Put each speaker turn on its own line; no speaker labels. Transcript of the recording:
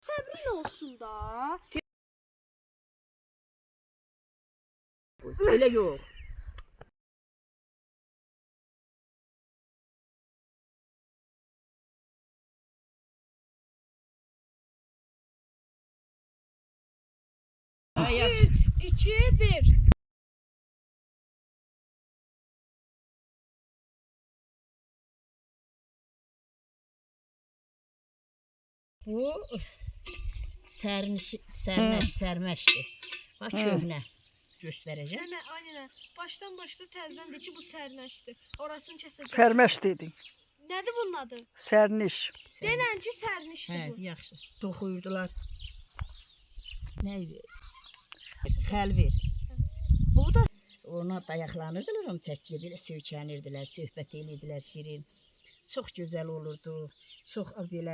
Səbrin olsun da.
Öyle yok. Ayak.
3, 2, 1.
Bu sərməşdir. Bax köhnə göstərəcəm.
Nənə, ay nənə, başdan təzədən de ki, bu sərnəşdir. Orasını kəsəcəm.
Fərməş dedin.
Nədir bunun adı?
Sərniş.
Denən ki, sərnişdir
Hə,
bu.
yaxşı. Toxuyurdular. Nə idi? Xəlvir. Bu da ona dayaqlanırdılar, onu təkcə belə söykənirdilər, söhbət edirdilər şirin. Çox gözəl olurdu. Çox belə